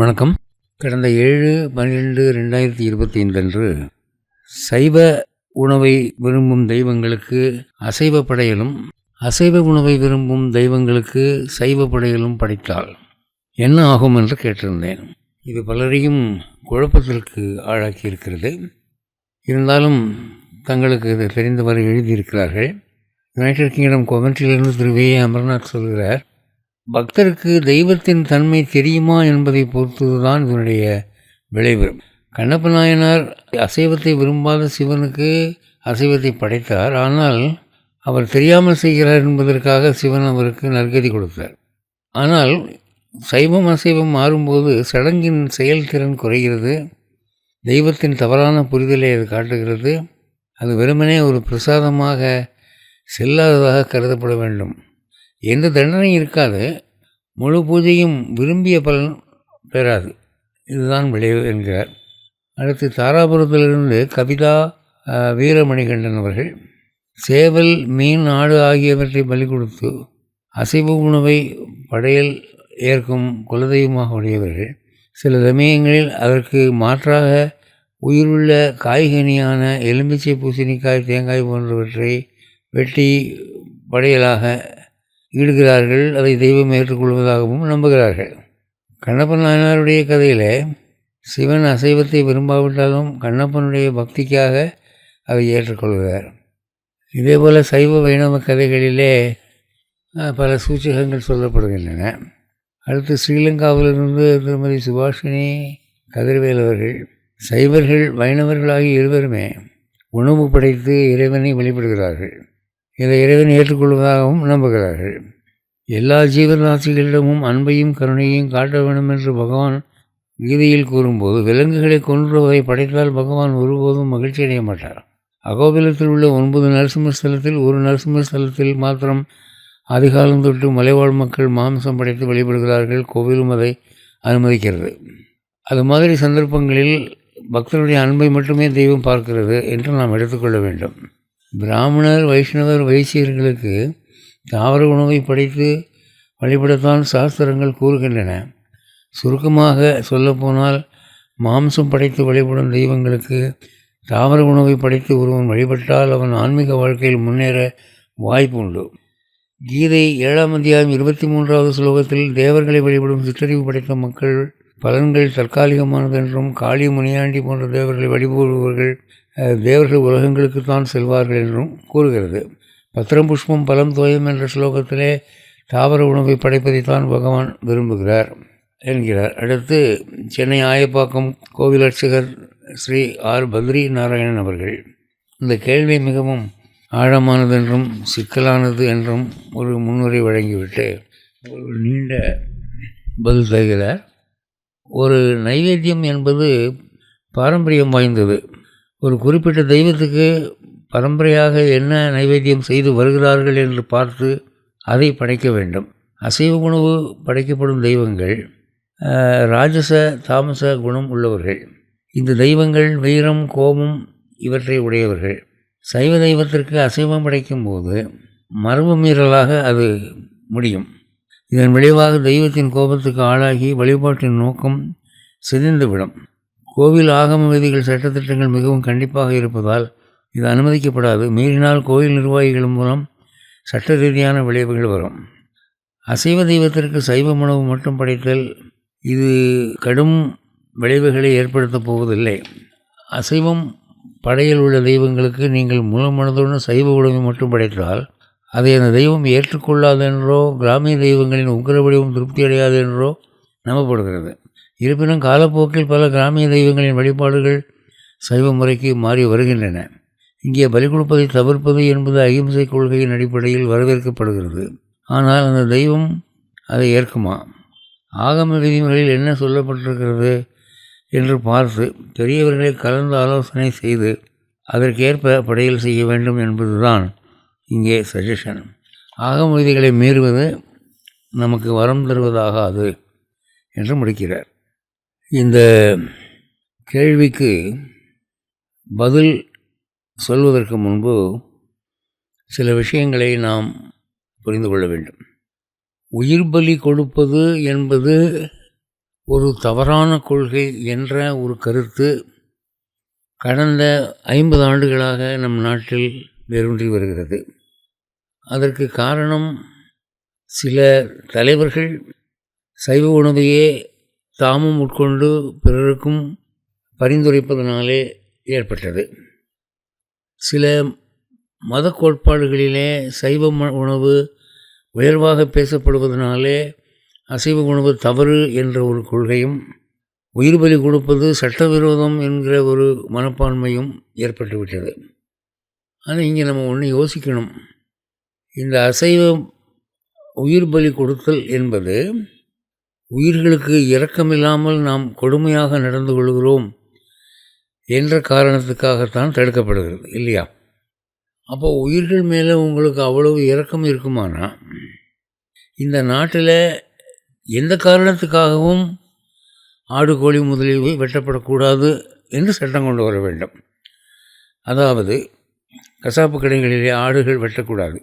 வணக்கம். கடந்த 7/12/2025 அன்று சைவ உணவை விரும்பும் தெய்வங்களுக்கு அசைவ படையலும், அசைவ உணவை விரும்பும் தெய்வங்களுக்கு சைவ படையலும் படைத்தால் என்ன ஆகும் என்று கேட்டிருந்தேன். இது பலரையும் குழப்பத்திற்கு ஆளாக்கி இருக்கிறது. இருந்தாலும் தங்களுக்கு இது தெரிந்தவரை எழுதியிருக்கிறார்கள். யுனைடெட் கிங்டம் கொவென்ட்ரியிலிருந்து திரு வே அமர்நாத் சொல்கிறார், பக்தருக்கு தெய்வத்தின் தன்மை தெரியுமா என்பதை பொறுத்ததுதான் இதனுடைய விளைவு. கண்ணப்ப நாயனார் அசைவத்தை விரும்பாத சிவனுக்கு அசைவத்தை படைத்தார். ஆனால் அவர் தெரியாமல் செய்கிறார் என்பதற்காக சிவன் அவருக்கு நற்கதி கொடுத்தார். ஆனால் சைவம் அசைவம் மாறும்போது சடங்கின் செயல்திறன் குறைகிறது. தெய்வத்தின் தவறான புரிதலை அது காட்டுகிறது. அது வெறுமனே ஒரு பிரசாதமாக செல்லாததாக கருதப்பட வேண்டும். எந்த தண்டனையும் இருக்காது. முழு பூஜையும் விரும்பிய பலன் பெறாது. இதுதான் விளைவு என்கிறார். அடுத்து தாராபுரத்திலிருந்து கவிதா வீரமணிகண்டன் அவர்கள், சேவல், மீன், ஆடு ஆகியவற்றை பலி கொடுத்து அசைவ உணவை படையல் ஏற்கும் குலதெய்வமாக உடையவர்கள் சில சமயங்களில் அதற்கு மாற்றாக உயிருள்ள காய்கனியான எலுமிச்சை, பூசணிக்காய், தேங்காய் போன்றவற்றை வெட்டி படையலாக ஈடுகிறார்கள். அதை தெய்வம் ஏற்றுக்கொள்வதாகவும் நம்புகிறார்கள். கண்ணப்பன் நாயனாருடைய கதையில் சிவன் அசைவத்தை விரும்பாவிட்டாலும் கண்ணப்பனுடைய பக்திக்காக அதை ஏற்றுக்கொள்கிறார். இதேபோல் சைவ வைணவ கதைகளிலே பல சூச்சகங்கள் சொல்லப்படுகின்றன. அடுத்து ஸ்ரீலங்காவிலிருந்து திருமதி சுபாஷினி கதிர்வேல் அவர்கள், சைவர்கள் வைணவர்களாகி இருவருமே உணவு படைத்து இறைவனை வழிபடுகிறார்கள். இதை இறைவன் ஏற்றுக்கொள்வதாகவும் நம்புகிறார்கள். எல்லா ஜீவராசிகளிடமும் அன்பையும் கருணையையும் காட்ட வேண்டும் என்று பகவான் கீதையில் கூறும்போது, விலங்குகளை கொன்றுவதை படைத்தால் பகவான் ஒருபோதும் மகிழ்ச்சி அடைய மாட்டார். அகோபிலத்தில் உள்ள 9 நரசிம்மஸ்தலத்தில் ஒரு நரசிம்மஸ்தலத்தில் மாத்திரம் அதிகாலம் தொட்டு மலைவாழ் மக்கள் மாம்சம் படைத்து வழிபடுகிறார்கள். கோவிலும் அதை அனுமதிக்கிறது. அது மாதிரி சந்தர்ப்பங்களில் பக்தருடைய அன்பை மட்டுமே தெய்வம் பார்க்கிறது என்று நாம் எடுத்துக்கொள்ள வேண்டும். பிராமணர், வைஷ்ணவர், வைசியர்களுக்கு தாவர உணவை படைத்து வழிபடத்தான் சாஸ்திரங்கள் கூறுகின்றன. சுருக்கமாக சொல்லப்போனால், மாம்சம் படைத்து வழிபடும் தெய்வங்களுக்கு தாவர உணவை படைத்து ஒருவன் வழிபட்டால் அவன் ஆன்மீக வாழ்க்கையில் முன்னேற வாய்ப்பு உண்டு. கீதை 7ஆம் அத்தியாயம் 23வது ஸ்லோகத்தில் தேவர்களை வழிபடும் சிற்றறிவு படைத்த மக்கள் பலன்கள் தற்காலிகமானது என்றும், காளி, முனியாண்டி போன்ற தேவர்களை வழிபடுபவர்கள் தேவர்கள் உலகங்களுக்குத்தான் செல்வார்கள் என்றும் கூறுகிறது. பத்திரம் புஷ்பம் பலம் தோயம் என்ற ஸ்லோகத்திலே தாவர உணவை படைப்பதைத்தான் பகவான் விரும்புகிறார் என்கிறார். அடுத்து சென்னை ஆயப்பாக்கம் கோவில் அர்ச்சகர் ஸ்ரீ ஆர் பத்ரி நாராயணன் அவர்கள் இந்த கேள்வி மிகவும் ஆழமானது என்றும் சிக்கலானது என்றும் ஒரு முன்னுரை வழங்கிவிட்டு ஒரு நீண்ட பதில் தருகிறார். ஒரு நைவேத்தியம் என்பது பாரம்பரியம் வாய்ந்தது. ஒரு குறிப்பிட்ட தெய்வத்துக்கு பரம்பரையாக என்ன நைவேத்தியம் செய்து வருகிறார்கள் என்று பார்த்து அதை படைக்க வேண்டும். அசைவ உணவு படைக்கப்படும் தெய்வங்கள் ராஜச தாமச குணம் உள்ளவர்கள். இந்த தெய்வங்கள் வீரம், கோபம் இவற்றை உடையவர்கள். சைவ தெய்வத்திற்கு அசைவம் படைக்கும்போது மரபு மீறலாக அது முடியும். இதன் விளைவாக தெய்வத்தின் கோபத்துக்கு ஆளாகி வழிபாட்டின் நோக்கம் சிதைந்துவிடும். கோவில் ஆகம விதிகள், சட்டத்திட்டங்கள் மிகவும் கண்டிப்பாக இருப்பதால் இது அனுமதிக்கப்படாது. மீறினால் கோயில் நிர்வாகிகள் மூலம் சட்ட ரீதியான விளைவுகள் வரும். அசைவ தெய்வத்திற்கு சைவ உணவு மட்டும் படைத்தல் இது கடும் விளைவுகளை ஏற்படுத்தப் போவதில்லை. அசைவம் படையில் உள்ள தெய்வங்களுக்கு நீங்கள் முழு மனதுடன் சைவ உணவை மட்டும் படைத்தால் அதை அந்த தெய்வம் ஏற்றுக்கொள்ளாது என்றோ, கிராமிய தெய்வங்களின் உக்கிர வடிவம் திருப்தி அடையாது என்றோ நம்பப்படுகிறது. இருப்பினும் காலப்போக்கில் பல கிராமிய தெய்வங்களின் வழிபாடுகள் சைவ முறைக்கு மாறி வருகின்றன. இங்கே பலி கொடுப்பதை தவிர்ப்பது என்பது அகிம்சை கொள்கையின் அடிப்படையில் வரவேற்கப்படுகிறது. ஆனால் அந்த தெய்வம் அதை ஏற்குமா? ஆகம விதிமுறையில் என்ன சொல்லப்பட்டிருக்கிறது என்று பார்த்து பெரியவர்களை கலந்து ஆலோசனை செய்து அதற்கேற்ப படையல் செய்ய வேண்டும் என்பதுதான் இங்கே சஜஷன். ஆகம விதிகளை மீறுவது நமக்கு வரம் தருவதாகாது என்று முடிக்கிறார். இந்த கேள்விக்கு பதில் சொல்வதற்கு முன்பு சில விஷயங்களை நாம் புரிந்து கொள்ள வேண்டும். உயிர் பலி கொடுப்பது என்பது ஒரு தவறான கொள்கை என்ற ஒரு கருத்து கடந்த 50 ஆண்டுகளாக நம் நாட்டில் வேரூன்றி வருகிறது. அதற்கு காரணம் சில தலைவர்கள் சைவ உணவையே தாமும் உட்கொண்டு பிறருக்கும் பரிந்துரைப்பதனாலே ஏற்பட்டது. சில மத கோட்பாடுகளிலே சைவ உணவு உயர்வாக பேசப்படுவதனாலே அசைவ உணவு தவறு என்ற ஒரு கொள்கையும், உயிர் பலி கொடுப்பது சட்டவிரோதம் என்கிற ஒரு மனப்பான்மையும் ஏற்பட்டுவிட்டது. ஆனால் இங்கே நம்ம ஒன்று யோசிக்கணும். இந்த அசைவ உயிர் பலி கொடுத்தல் என்பது உயிர்களுக்கு இரக்கமில்லாமல் நாம் கொடுமையாக நடந்து கொள்கிறோம் என்ற காரணத்துக்காகத்தான் தடுக்கப்படுகிறது, இல்லையா? அப்போது உயிர்கள் மேலே உங்களுக்கு அவ்வளவு இரக்கம் இருக்குமானா இந்த நாட்டில் எந்த காரணத்துக்காகவும் ஆடு கோழி முதலியவை வெட்டப்படக்கூடாது என்று சட்டம் கொண்டு வர வேண்டும். அதாவது கசாப்பு கடைகளிலே ஆடுகள் வெட்டக்கூடாது,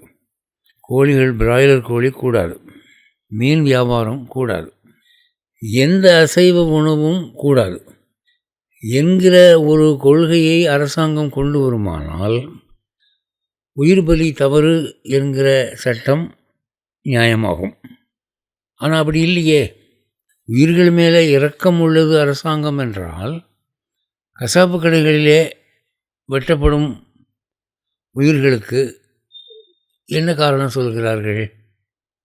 கோழிகள் பிராய்லர் கோழி கூடாது, மீன் வியாபாரம் கூடாது, எந்த அசைவ உணவும் கூடாது என்கிற ஒரு கொள்கையை அரசாங்கம் கொண்டு வருமானால் உயிர் பலி தவறு என்கிற சட்டம் நியாயமாகும். ஆனால் அப்படி இல்லையே. உயிர்கள் மேலே இரக்கம் உள்ளது அரசாங்கம் என்றால் கசாப்பு கடைகளிலே வெட்டப்படும் உயிர்களுக்கு என்ன காரணம் சொல்கிறார்கள்?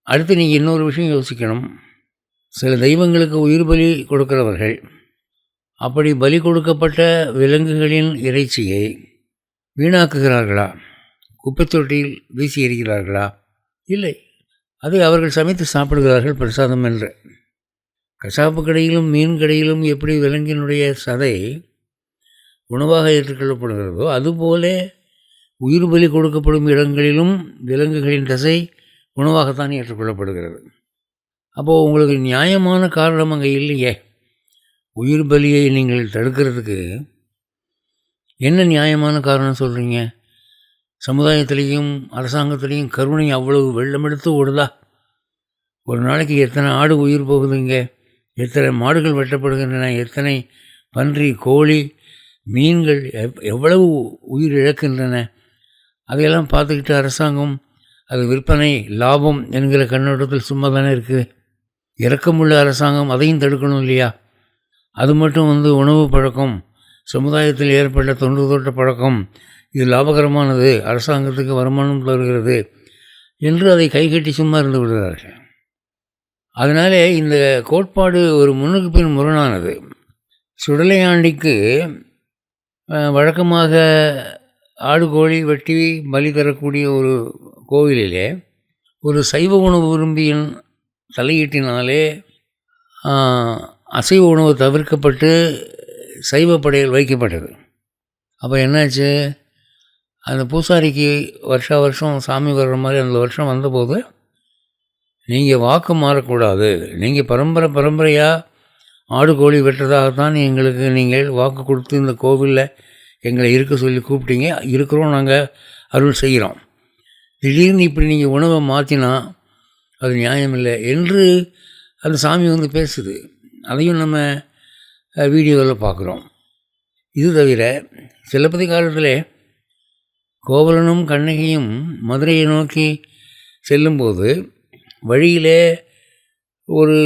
அடுத்து நீங்கள் இன்னொரு விஷயம் யோசிக்கணும். சில தெய்வங்களுக்கு உயிர் பலி கொடுக்கிறவர்கள் அப்படி பலி கொடுக்கப்பட்ட விலங்குகளின் இறைச்சியை வீணாக்குகிறார்களா? குப்பை தொட்டியில் வீசி எறிகிறார்களா? இல்லை, அதை அவர்கள் சமைத்து சாப்பிடுகிறார்கள் பிரசாதம் என்று. கசாப்பு கடையிலும் மீன் கடையிலும் எப்படி விலங்கினுடைய சதை உணவாக ஏற்றுக்கொள்ளப்படுகிறதோ அதுபோல உயிர் பலி கொடுக்கப்படும் இடங்களிலும் விலங்குகளின் தசை உணவாகத்தான் ஏற்றுக்கொள்ளப்படுகிறது. அப்போது உங்களுக்கு நியாயமான காரணம் அங்கே இல்லையே. உயிர் பலியை நீங்கள் தடுக்கிறதுக்கு என்ன நியாயமான காரணம் சொல்கிறீங்க? சமுதாயத்திலையும் அரசாங்கத்திலையும் கருணை அவ்வளவு வெள்ளமெடுத்து ஓடுதா? ஒரு நாளைக்கு எத்தனை ஆடு உயிர் போகுதுங்க, எத்தனை மாடுகள் வெட்டப்படுகின்றன, எத்தனை பன்றி கோழி மீன்கள் எவ்வளவு உயிர் இழக்கின்றன. அதையெல்லாம் பார்த்துக்கிட்டு அரசாங்கம் அது விற்பனை லாபம் என்கிற கண்ணோட்டத்தில் சும்மா தானே இருக்குது. இரக்கமுள்ள அரசாங்கம் அதையும் தடுக்கணும் இல்லையா? அது மட்டும் உணவு பழக்கம், சமுதாயத்தில் ஏற்பட்ட தொன்று தொட்ட பழக்கம், இது லாபகரமானது, அரசாங்கத்துக்கு வருமானம் தருகிறது என்று அதை கைகட்டி சும்மா இருந்து விடுகிறார்கள். அதனாலே இந்த கோட்பாடு ஒரு முன்னுக்கு பின் முரணானது. சுடலையாண்டிக்கு வழக்கமாக ஆடு கோழி வெட்டி பலி தரக்கூடிய ஒரு கோவிலிலே ஒரு சைவ உணவு விரும்பியின் தலையீட்டினாலே அசைவ உணவு தவிர்க்கப்பட்டு சைவ படையல் வைக்கப்பட்டது. அப்போ என்னாச்சு? அந்த பூசாரிக்கு வருஷா வருஷம் சாமி வர்ற மாதிரி அந்த வருஷம் வந்தபோது நீங்கள் வாக்கு மாறக்கூடாது, நீங்கள் பரம்பரையாக ஆடு கோழி வெட்டுறதாகத்தான் எங்களுக்கு நீங்கள் வாக்கு கொடுத்து இந்த கோவிலில் எங்களை இருக்க சொல்லி கூப்பிட்டீங்க, இருக்கிறோம், நாங்கள் அருள் செய்கிறோம். திடீர்னு இப்படி நீங்கள் உணவை மாற்றினா அது நியாயமில்லை என்று அந்த சாமி பேசுது. அதையும் நம்ம வீடியோவில் பார்க்குறோம். இது தவிர சிலப்பதிகாரத்தில் கோவலனும் கண்ணகியும் மதுரையை நோக்கி செல்லும்போது வழியிலே ஒரு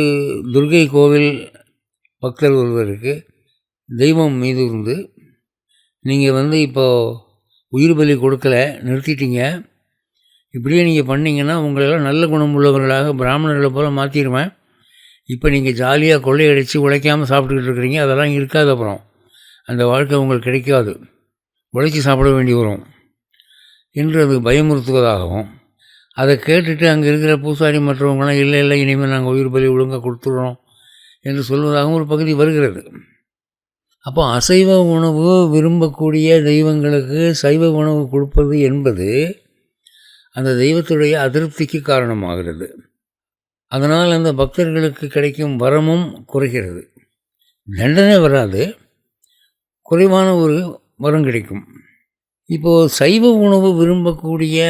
துர்கை கோவில் பக்தர் ஒருவருக்கு தெய்வம் மீது இருந்து நீங்கள் இப்போது உயிர் பலி கொடுக்கலை, நிறுத்திட்டீங்க, இப்படியே நீங்கள் பண்ணிங்கன்னா உங்களெல்லாம் நல்ல குணம் உள்ளவர்களாக பிராமணர்களை போல் மாற்றிடுவேன், இப்போ நீங்கள் ஜாலியாக கொள்ளையடித்து உழைக்காமல் சாப்பிட்டுக்கிட்டு இருக்கிறீங்க, அதெல்லாம் இருக்காது, அப்புறம் அந்த வாழ்க்கை உங்களுக்கு கிடைக்காது, உழைச்சி சாப்பிட வேண்டி வரும் என்று அது பயமுறுத்துவதாகவும், அதை கேட்டுட்டு அங்கே இருக்கிற பூசாரி மற்றவங்களாம் இல்லை இனிமேல் நாங்கள் உயிர் பலி ஒழுங்காக கொடுத்துட்றோம் என்று சொல்வதாகவும் ஒரு பகுதி வருகிறது. அப்போ அசைவ உணவு விரும்பக்கூடிய தெய்வங்களுக்கு சைவ உணவு கொடுப்பது என்பது அந்த தெய்வத்துடைய அதிருப்திக்கு காரணமாகிறது. அதனால் அந்த பக்தர்களுக்கு கிடைக்கும் வரமும் குறைகிறது. தண்டனை வராது, குறைவான ஒரு வரம் கிடைக்கும். இப்போது சைவ உணவு விரும்பக்கூடிய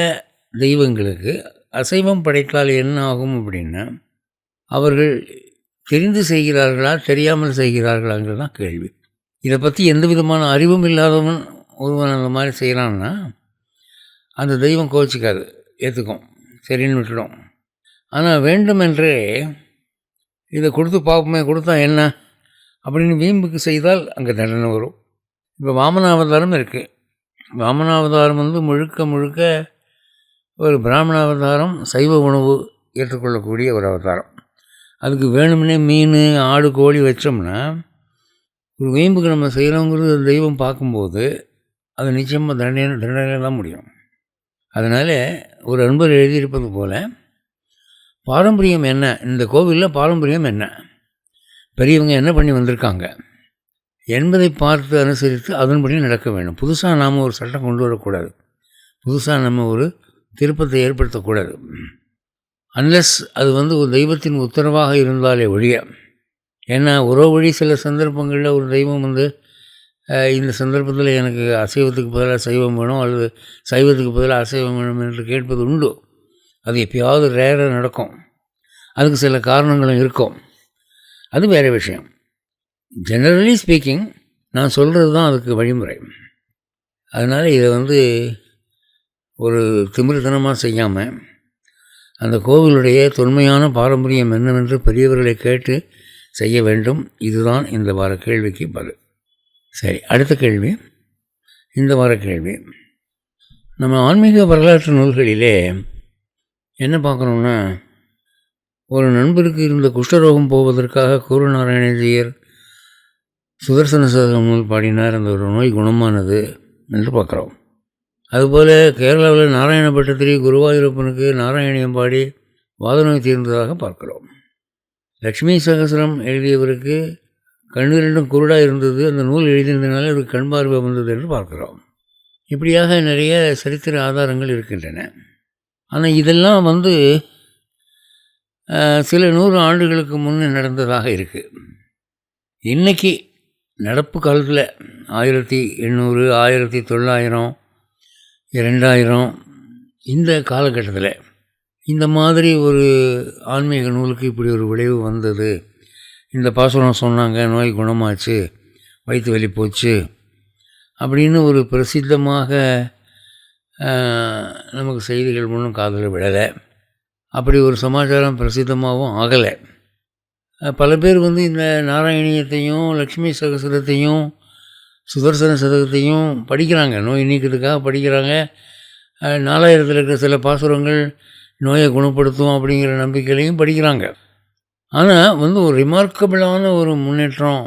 தெய்வங்களுக்கு அசைவம் படைத்தால் என்ன ஆகும் அப்படின்னா, அவர்கள் தெரிந்து செய்கிறார்களா தெரியாமல் செய்கிறார்களாங்கிறது தான் கேள்வி. இதை பற்றி எந்த விதமான அறிவும் இல்லாதவன் ஒருவன் அந்த மாதிரி செய்கிறான்னா அந்த தெய்வம் கோச்சிக்காது, ஏற்றுக்கும், சரின்னு விட்டுடும். ஆனால் வேண்டுமென்றே இதை கொடுத்து பார்ப்போமே, கொடுத்தா என்ன அப்படின்னு வீம்புக்கு செய்தால் அங்கே தண்டனை வரும். இப்போ வாமனாவதாரம் இருக்குது. வாமனாவதாரம் முழுக்க முழுக்க ஒரு பிராமண அவதாரம், சைவ உணவு ஏற்றுக்கொள்ளக்கூடிய ஒரு அவதாரம். அதுக்கு வேணும்னே மீன் ஆடு கோழி வச்சோம்னா ஒரு வீம்புக்கு நம்ம செய்கிறோங்கிறது தெய்வம் பார்க்கும்போது அது நிச்சயமாக தண்டனை தான் முடியும். அதனால் ஒரு அன்பர் எழுதியிருப்பது போல் பாரம்பரியம் என்ன, இந்த கோவிலில் பாரம்பரியம் என்ன, பெரியவங்க என்ன பண்ணி வந்திருக்காங்க என்பதை பார்த்து அனுசரித்து அதன்படி நடக்க வேண்டும். புதுசாக நாம் ஒரு சட்டம் கொண்டு வரக்கூடாது, புதுசாக நம்ம ஒரு திருப்பத்தை ஏற்படுத்தக்கூடாது. அன்லெஸ் அது ஒரு தெய்வத்தின் உத்தரவாக இருந்தாலே ஒழிய. ஏன்னா உறவு வழி சில சந்தர்ப்பங்களில் ஒரு தெய்வம் இந்த சந்தர்ப்பத்தில் எனக்கு அசைவத்துக்கு பதிலாக சைவம் வேணும் அல்லது சைவத்துக்கு பதிலாக அசைவம் வேணும் என்று கேட்பது உண்டு. அது எப்பயாவது ரேராக நடக்கும், அதுக்கு சில காரணங்களும் இருக்கும், அது வேறு விஷயம். ஜெனரலி ஸ்பீக்கிங் நான் சொல்கிறது தான் அதுக்கு வழிமுறை. அதனால் இதை ஒரு திமிர்த்தனமாக செய்யாமல் அந்த கோவிலுடைய தொன்மையான பாரம்பரியம் என்னவென்று பெரியவர்களை கேட்டு செய்ய வேண்டும். இதுதான் இந்த வார கேள்விக்கு பதில். சரி, அடுத்த கேள்வி. இந்த வார கேள்வி, நம்ம ஆன்மீக வரலாற்று நூல்களிலே என்ன பார்க்குறோம்னா, ஒரு நண்பருக்கு இருந்த குஷ்டரோகம் போவதற்காக கூரநாராயணஜியர் சுதர்சன சதகம் நூல் பாடினார், அந்த ஒரு நோய் குணமானது என்று பார்க்குறோம். அதுபோல் கேரளாவில் நாராயண பட்டத்திரி குருவாயூரப்பனுக்கு நாராயணியம் பாடி வாத நோய் தீர்ந்ததாக பார்க்கிறோம். லக்ஷ்மி சகசரம் எழுதியவருக்கு கண்ணு ரெண்டும் குருடாக இருந்தது, அந்த நூல் எழுதினதுனால அவருக்கு கண் பார்வை வந்தது என்று பார்க்கிறோம். இப்படியாக நிறைய சரித்திர ஆதாரங்கள் இருக்கின்றன. ஆனால் இதெல்லாம் சில 100 ஆண்டுகளுக்கு முன்னே நடந்ததாக இருக்குது. இன்றைக்கி நடப்பு காலத்தில் 1800, 1900, 2000 இந்த காலகட்டத்தில் இந்த மாதிரி ஒரு ஆன்மீக நூலுக்கு இப்படி ஒரு விளைவு வந்தது, இந்த பாசுரம் சொன்னாங்க, நோய் குணமாச்சு, வயிற்று வலி போச்சு அப்படின்னு ஒரு பிரசித்தமாக நமக்கு செய்திகள் ஒன்றும் காதில் விழலை. அப்படி ஒரு சமாச்சாரம் பிரசித்தமாகவும் ஆகலை. பல பேர் இந்த நாராயணியத்தையும் லக்ஷ்மி சகசரத்தையும் சுதர்சன சதகத்தையும் படிக்கிறாங்க, நோய் நீக்கிறதுக்காக படிக்கிறாங்க. 4000 இருக்கிற சில பாசுரங்கள் நோயை குணப்படுத்தும் அப்படிங்கிற நம்பிக்கையிலையும் படிக்கிறாங்க. ஆனால் ஒரு ரிமார்க்கபிளான ஒரு முன்னேற்றம்,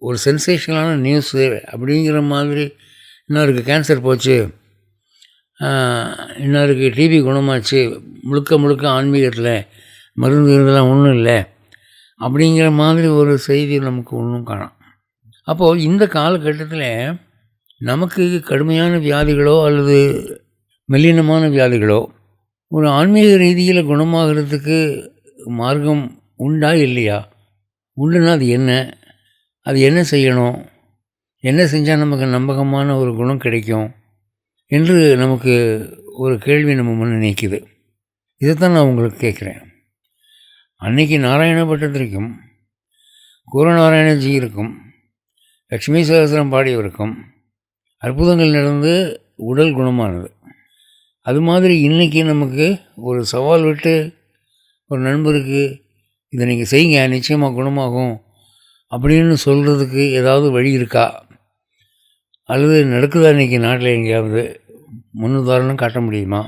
ஒரு சென்சேஷனலான நியூஸு அப்படிங்கிற மாதிரி, இன்னாருக்கு கேன்சர் போச்சு, இன்னாருக்கு டிபி குணமாச்சு, முழுக்க ஆன்மீகத்தில் மருந்து இருந்தெல்லாம் ஒன்றும் இல்லை அப்படிங்கிற மாதிரி ஒரு செய்தி நமக்கு ஒன்றும் காணோம். அப்போது இந்த காலகட்டத்தில் நமக்கு கடுமையான வியாதிகளோ அல்லது மெல்லினமான வியாதிகளோ ஒரு ஆன்மீக ரீதியில் குணமாகிறதுக்கு மார்க்கம் உண்டா இல்லையா? உண்டுன்னா அது என்ன செய்யணும், என்ன செஞ்சால் நமக்கு நம்பகமான ஒரு குணம் கிடைக்கும் என்று நமக்கு ஒரு கேள்வி நம்ம முன்னே நிற்குது. இதைத்தான் நான் உங்களுக்கு கேட்குறேன். அன்னைக்கு நாராயண பட்டத்திற்கும் கூரநாராயணஜி இருக்கும் லக்ஷ்மி சகசரம் பாடியவருக்கும் அற்புதங்கள் நடந்து உடல் குணமானது. அது மாதிரி இன்றைக்கி நமக்கு ஒரு சவால் விட்டு ஒரு நண்பருக்கு இதை நீங்கள் செய்யுங்க நிச்சயமாக குணமாகும் அப்படின்னு சொல்கிறதுக்கு ஏதாவது வழி இருக்கா? அல்லது நடக்குதா இன்றைக்கி நாட்டில் எங்கேயாவது முன்னுதாரணம் காட்ட முடியுமா?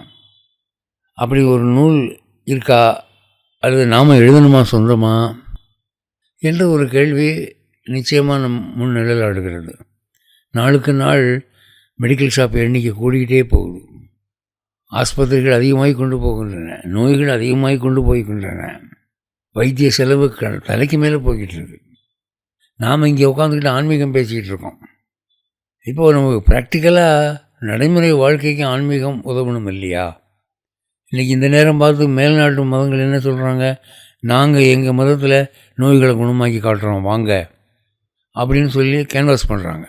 அப்படி ஒரு நூல் இருக்கா அல்லது நாம் எழுதணுமா சொந்தமாக என்ற ஒரு கேள்வி நிச்சயமாக முன்னிழலாடுகிறது. நாளுக்கு நாள் மெடிக்கல் ஷாப் எண்ணிக்கை கூடிக்கிட்டே போகுது, ஆஸ்பத்திரிகள் அதிகமாகி கொண்டு போகின்றன, நோய்கள் அதிகமாகி கொண்டு போய்கின்றன, வைத்திய செலவு தலைக்கு மேலே போய்கிட்டு இருக்கு. நாம் இங்கே உட்காந்துக்கிட்டு ஆன்மீகம் பேசிக்கிட்டு இருக்கோம். இப்போது நமக்கு ப்ராக்டிக்கலாக நடைமுறை வாழ்க்கைக்கு ஆன்மீகம் உதவணும் இல்லையா? இன்றைக்கி இந்த நேரம் பார்த்து மேல்நாட்டு மதங்கள் என்ன சொல்கிறாங்க, நாங்கள் எங்கள் மதத்தில் நோய்களை குணமாக்கி காட்டுறோம் வாங்க அப்படின்னு சொல்லி கேன்வாஸ் பண்ணுறாங்க.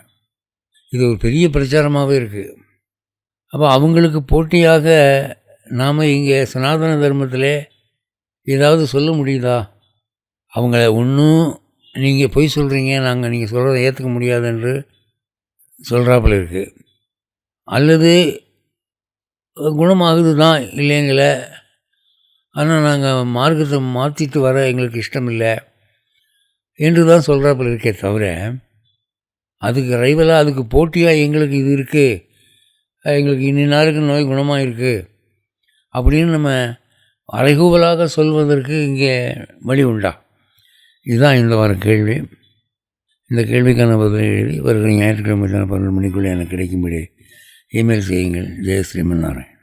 இது ஒரு பெரிய பிரச்சாரமாகவே இருக்குது. அப்போ அவங்களுக்கு போட்டியாக நாம் இங்கே சனாதன தர்மத்தில் ஏதாவது சொல்ல முடியுதா? அவங்கள ஒன்றும் நீங்கள் பொய் சொல்கிறீங்க, நீங்கள் சொல்கிறத ஏற்றுக்க முடியாது என்று சொல்கிறாப்புல இருக்குது, அல்லது குணமாகுது தான் இல்லைங்கள, ஆனால் நாங்கள் மார்க்கத்தை மாற்றிட்டு வர எங்களுக்கு இஷ்டம் இல்லை என்று தான் சொல்கிறாப்புல இருக்கே தவிர, அதுக்கு ரைவலாக அதுக்கு போட்டியாக எங்களுக்கு இது இருக்குது, எங்களுக்கு இன்னி நாளுக்கு நோய் குணமாக இருக்குது அப்படின்னு நம்ம அறைகூவலாக சொல்வதற்கு இங்கே வழி உண்டா? இதுதான் இந்த வார கேள்வி. இந்த கேள்விக்கான பதிலை எழுதி வருகிற ஞாயிற்றுக்கிழமை 12 மணிக்குள்ளே எனக்கு கிடைக்கும்படி இமெயில் செய்யுங்கள். ஜெயஸ்ரீமன் நாராயணன்.